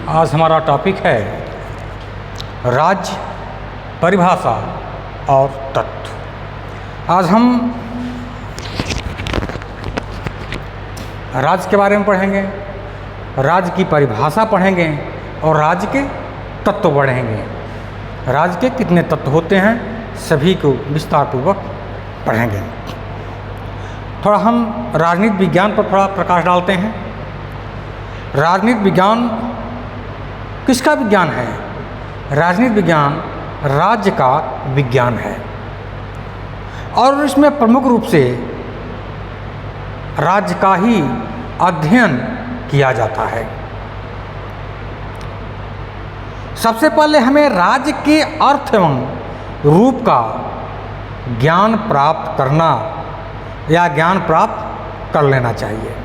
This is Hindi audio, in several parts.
आज हमारा टॉपिक है राज्य, परिभाषा और तत्व। आज हम राज्य के बारे में पढ़ेंगे, राज्य की परिभाषा पढ़ेंगे और राज्य के तत्व पढ़ेंगे। राज्य के कितने तत्व होते हैं सभी को विस्तार पूर्वक पढ़ेंगे। थोड़ा हम राजनीति विज्ञान पर थोड़ा प्रकाश डालते हैं। राजनीति विज्ञान किसका विज्ञान है? राजनीति विज्ञान राज्य का विज्ञान है और इसमें प्रमुख रूप से राज्य का ही अध्ययन किया जाता है। सबसे पहले हमें राज्य के अर्थ एवं रूप का ज्ञान प्राप्त करना या ज्ञान प्राप्त कर लेना चाहिए।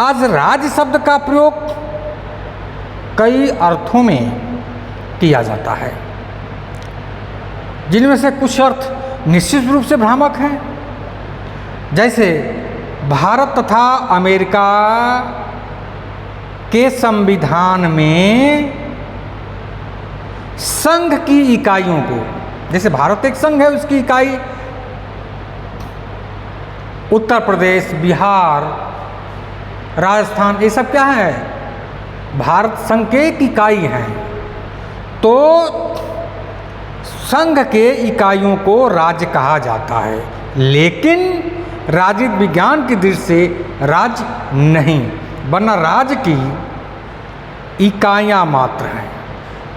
आज राज्य शब्द का प्रयोग कई अर्थों में किया जाता है, जिनमें से कुछ अर्थ निश्चित रूप से भ्रामक हैं। जैसे भारत तथा अमेरिका के संविधान में संघ की इकाइयों को, जैसे भारत एक संघ है, उसकी इकाई उत्तर प्रदेश, बिहार, राजस्थान, ये सब क्या है? भारत संघ के एक इकाई हैं। तो संघ के इकाइयों को राज्य कहा जाता है, लेकिन राजनीति विज्ञान की दृष्टि से राज्य नहीं, वरना राज्य की इकाइयाँ मात्र हैं।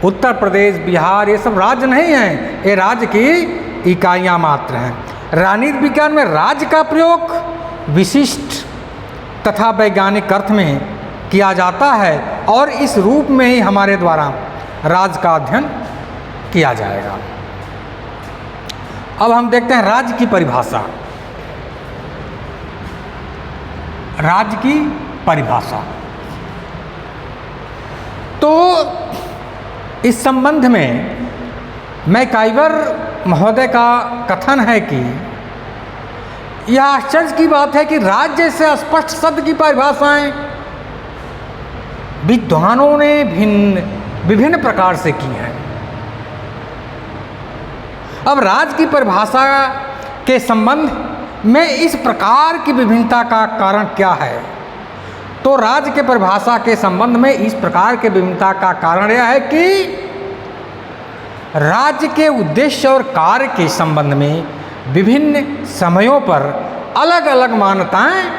उत्तर प्रदेश, बिहार, ये सब राज्य नहीं हैं, ये राज्य की इकाइयाँ मात्र हैं। राजनीति विज्ञान में राज्य का प्रयोग विशिष्ट तथा वैज्ञानिक अर्थ में किया जाता है और इस रूप में ही हमारे द्वारा राज्य का अध्ययन किया जाएगा। अब हम देखते हैं राज्य की परिभाषा। राज्य की परिभाषा, तो इस संबंध में मैकाइवर महोदय का कथन है कि यह आश्चर्य की बात है कि राज्य से स्पष्ट शब्द की परिभाषाएं विद्वानों ने विभिन्न प्रकार से की हैं। अब राज्य की परिभाषा के संबंध में इस प्रकार की विभिन्नता का कारण क्या है? तो राज्य के परिभाषा के संबंध में इस प्रकार के विभिन्नता का कारण यह है कि राज्य के उद्देश्य और कार्य के संबंध में विभिन्न समयों पर अलग अलग मान्यताएं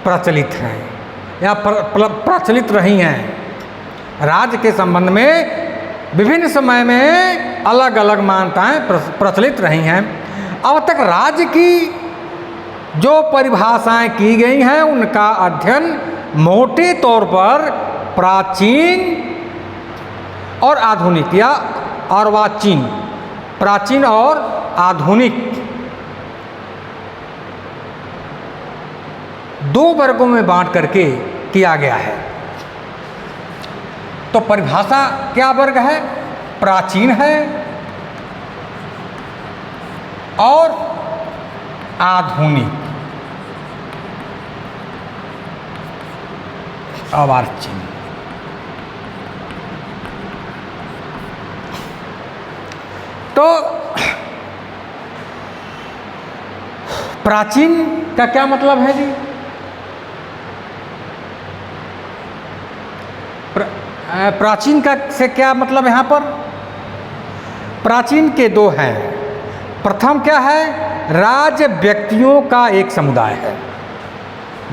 प्रचलित हैं या प्रचलित रही हैं। राज्य के संबंध में विभिन्न समय में अलग अलग मान्यताएं प्रचलित रही हैं। अब तक राज्य की जो परिभाषाएं की गई हैं उनका अध्ययन मोटे तौर पर प्राचीन और आधुनिक या अर्वाचीन, प्राचीन और आधुनिक दो वर्गों में बांट करके किया गया है। तो परिभाषा क्या वर्ग है? प्राचीन है और आधुनिक, अर्वाचीन। तो प्राचीन का क्या मतलब है जी? प्राचीन का से क्या मतलब यहाँ पर? प्राचीन के दो हैं। प्रथम क्या है? राज्य व्यक्तियों का एक समुदाय है।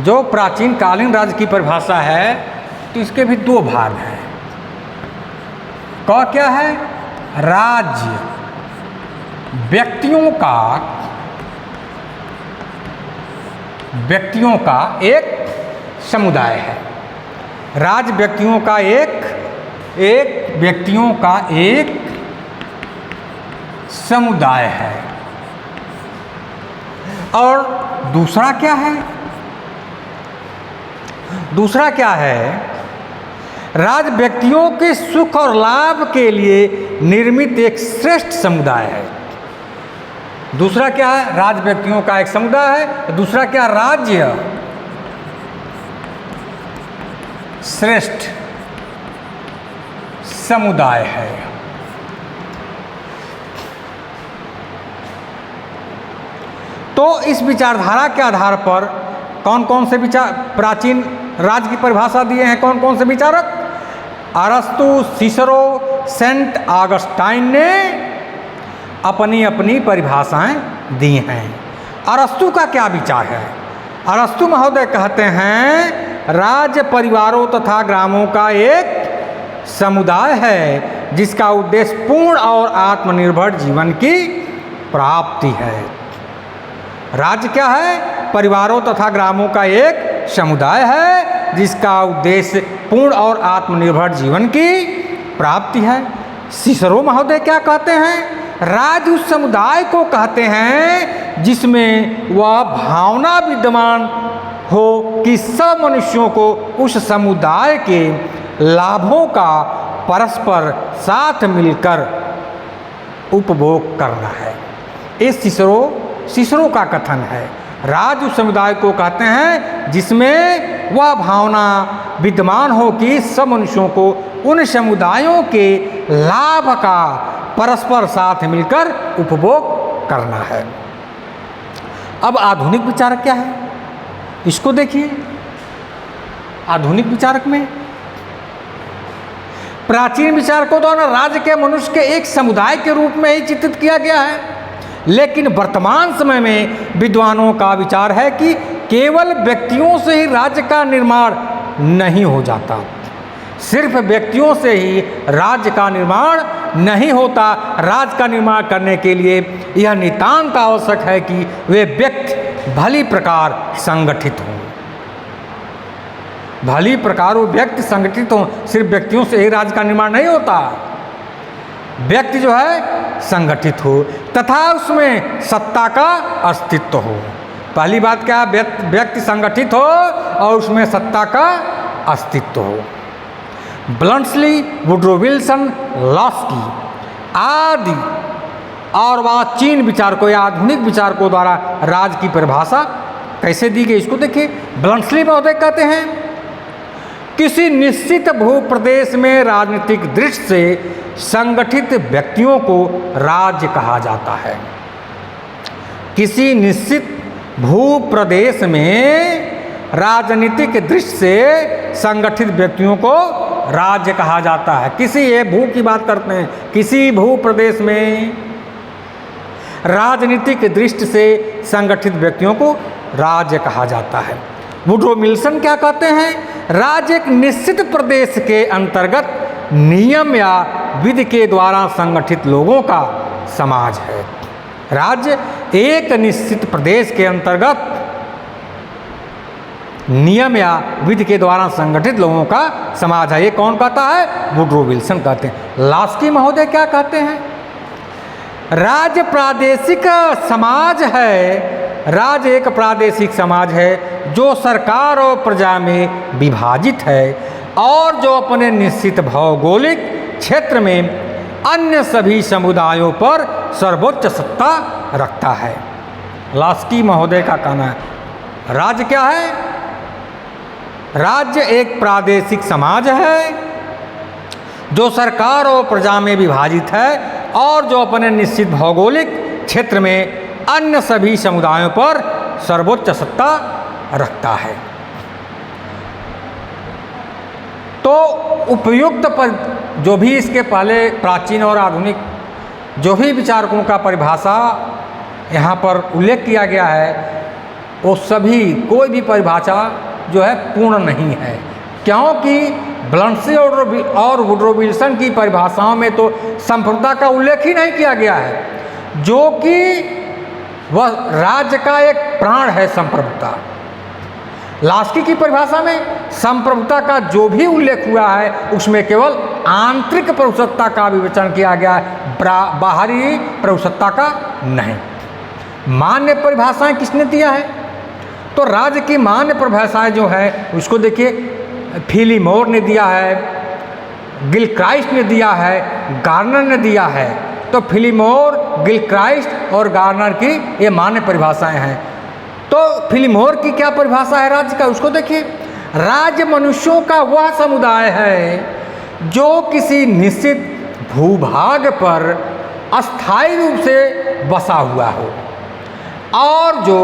जो प्राचीन कालीन राज्य की परिभाषा है तो इसके भी दो भाग हैं। कौन क्या है? राज्य व्यक्तियों का एक समुदाय है। राज्य व्यक्तियों का व्यक्तियों का एक समुदाय है। और दूसरा क्या है? दूसरा क्या है? राज्य व्यक्तियों के सुख और लाभ के लिए निर्मित एक श्रेष्ठ समुदाय है। दूसरा क्या है? राज्य व्यक्तियों का एक समुदाय है। दूसरा क्या? राज्य श्रेष्ठ समुदाय है। तो इस विचारधारा के आधार पर कौन कौन से विचार प्राचीन राज्य की परिभाषा दिए हैं, कौन कौन से विचारक? अरस्तु, सिसरो, सेंट ऑगस्टाइन ने अपनी अपनी परिभाषाएं दी हैं। अरस्तु का क्या विचार है? अरस्तु महोदय कहते हैं राज्य परिवारों तथा ग्रामों का एक समुदाय है जिसका उद्देश्य पूर्ण और आत्मनिर्भर जीवन की प्राप्ति है। राज्य क्या है? परिवारों तथा ग्रामों का एक समुदाय है जिसका उद्देश्य पूर्ण और आत्मनिर्भर जीवन की प्राप्ति है। सिसरो महोदय क्या कहते हैं? राज्य उस समुदाय को कहते हैं जिसमें वह भावना विद्यमान हो कि सब मनुष्यों को उस समुदाय के लाभों का परस्पर साथ मिलकर उपभोग करना है। ये सिसरो का कथन है। राज्य उस समुदाय को कहते हैं जिसमें वह भावना विद्यमान हो कि सब मनुष्यों को उन समुदायों के लाभ का परस्पर साथ मिलकर उपभोग करना है। अब आधुनिक विचारक क्या है, इसको देखिए। आधुनिक विचारक में प्राचीन विचारकों द्वारा राज्य के मनुष्य के एक समुदाय के रूप में ही चित्रित किया गया है, लेकिन वर्तमान समय में विद्वानों का विचार है कि केवल व्यक्तियों से ही राज्य का निर्माण नहीं हो जाता। सिर्फ व्यक्तियों से ही राज्य का निर्माण नहीं होता। राज्य का निर्माण करने के लिए यह नितांत आवश्यक है कि वे व्यक्ति भली प्रकार संगठित हों। भली प्रकार वो व्यक्ति संगठित हों। सिर्फ व्यक्तियों से ही राज्य का निर्माण नहीं होता। व्यक्ति जो है संगठित हो तथा उसमें सत्ता का अस्तित्व हो। पहली बात क्या है? व्यक्ति संगठित हो और उसमें सत्ता का अस्तित्व हो। ब्लंट्सली, वुड्रो विल्सन, लॉस्की आदि और वहाँ चीन विचारकों या आधुनिक विचारकों द्वारा राज्य की परिभाषा कैसे दी गई, इसको देखिए। ब्लंट्सली महोदय कहते हैं किसी निश्चित भूप्रदेश में राजनीतिक दृष्टि से संगठित व्यक्तियों को राज्य कहा जाता है। किसी निश्चित भूप्रदेश में राजनीतिक दृष्टि से संगठित व्यक्तियों को राज्य कहा जाता है। किसी एक भू की बात करते हैं, किसी भूप्रदेश में राजनीतिक दृष्टि से संगठित व्यक्तियों को राज्य कहा जाता है। वुड्रो विल्सन क्या कहते हैं? राज्य एक निश्चित प्रदेश के अंतर्गत नियम या विधि के द्वारा संगठित लोगों का समाज है। राज्य एक निश्चित प्रदेश के अंतर्गत नियम या विधि के द्वारा संगठित लोगों का समाज है। ये कौन कहता है? वुड्रो विल्सन कहते हैं। लॉस्की महोदय क्या कहते हैं? राज्य प्रादेशिक समाज है। राज्य एक प्रादेशिक समाज है जो सरकार और प्रजा में विभाजित है और जो अपने निश्चित भौगोलिक क्षेत्र में अन्य सभी समुदायों पर सर्वोच्च सत्ता रखता है। लॉस्की महोदय का कहना है राज्य क्या है? राज्य एक प्रादेशिक समाज है जो सरकार और प्रजा में विभाजित है और जो अपने निश्चित भौगोलिक क्षेत्र में अन्य सभी समुदायों पर सर्वोच्च सत्ता रखता है। तो उपयुक्त पर जो भी इसके पहले प्राचीन और आधुनिक जो भी विचारकों का परिभाषा यहाँ पर उल्लेख किया गया है, वो सभी कोई भी परिभाषा जो है पूर्ण नहीं है, क्योंकि ब्लंट्सली और वुड्रो विल्सन की परिभाषाओं में तो संप्रभुता का उल्लेख ही नहीं किया गया है, जो कि वह राज्य का एक प्राण है। संप्रभुता लॉस्की की परिभाषा में संप्रभुता का जो भी उल्लेख हुआ है उसमें केवल आंतरिक प्रभुसत्ता का विवेचन किया गया है, बाहरी प्रभुसत्ता का नहीं। मान्य परिभाषाएं किसने दिया है? तो राज्य की मान्य परिभाषाएं जो है उसको देखिए, फिलीमोर ने दिया है, गिलक्राइस्ट ने दिया है, गार्नर ने दिया है। तो फिलीमोर, गिलक्राइस्ट और गार्नर की ये मान्य परिभाषाएं हैं। तो फिलीमोर की क्या परिभाषा है राज्य का, उसको देखिए। राज्य मनुष्यों का वह समुदाय है जो किसी निश्चित भूभाग पर अस्थायी रूप से बसा हुआ हो और जो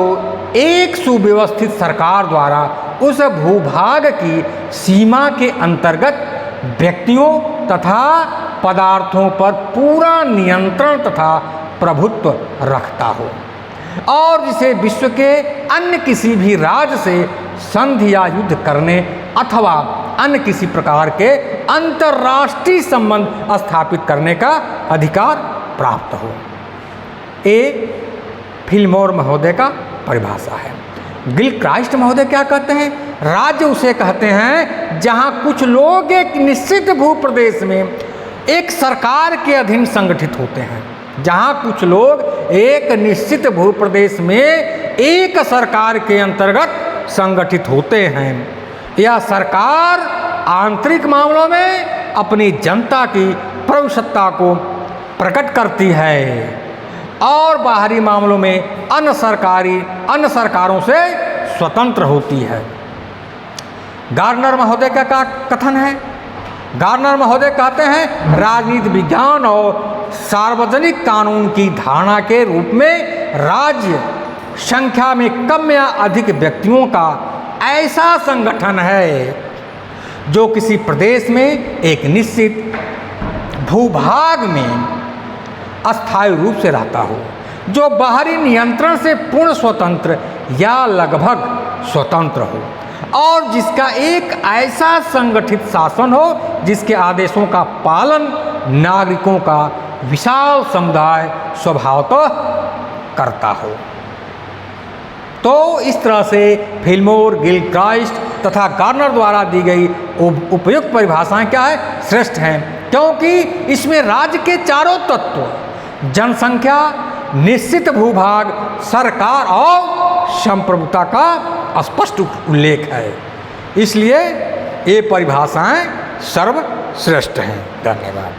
एक सुव्यवस्थित सरकार द्वारा उस भूभाग की सीमा के अंतर्गत व्यक्तियों तथा पदार्थों पर पूरा नियंत्रण तथा प्रभुत्व रखता हो और जिसे विश्व के अन्य किसी भी राज्य से संधि या युद्ध करने अथवा अन्य किसी प्रकार के अंतर्राष्ट्रीय संबंध स्थापित करने का अधिकार प्राप्त हो। ये फिल्मोर महोदय का परिभाषा है। गिलक्राइस्ट महोदय क्या कहते हैं? राज्य उसे कहते हैं जहां कुछ लोग एक निश्चित भूप्रदेश में एक सरकार के अधीन संगठित होते हैं। जहां कुछ लोग एक निश्चित भूप्रदेश में एक सरकार के अंतर्गत संगठित होते हैं। यह सरकार आंतरिक मामलों में अपनी जनता की प्रभुसत्ता को प्रकट करती है और बाहरी मामलों में अन्य सरकारों से स्वतंत्र होती है। गार्नर महोदय का कथन है। गार्नर महोदय कहते हैं राजनीति विज्ञान और सार्वजनिक कानून की धारणा के रूप में राज्य संख्या में कम या अधिक व्यक्तियों का ऐसा संगठन है जो किसी प्रदेश में एक निश्चित भूभाग में अस्थायी रूप से रहता हो, जो बाहरी नियंत्रण से पूर्ण स्वतंत्र या लगभग स्वतंत्र हो और जिसका एक ऐसा संगठित शासन हो जिसके आदेशों का पालन नागरिकों का विशाल समुदाय स्वभावतः करता हो। तो इस तरह से फिल्मोर, गिलक्राइस्ट तथा गार्नर द्वारा दी गई उपयुक्त परिभाषाएं क्या है? श्रेष्ठ हैं, क्योंकि इसमें राज्य के चारों तत्व जनसंख्या, निश्चित भूभाग, सरकार और संप्रभुता का स्पष्ट उल्लेख है। इसलिए ये परिभाषाएं सर्वश्रेष्ठ हैं। धन्यवाद।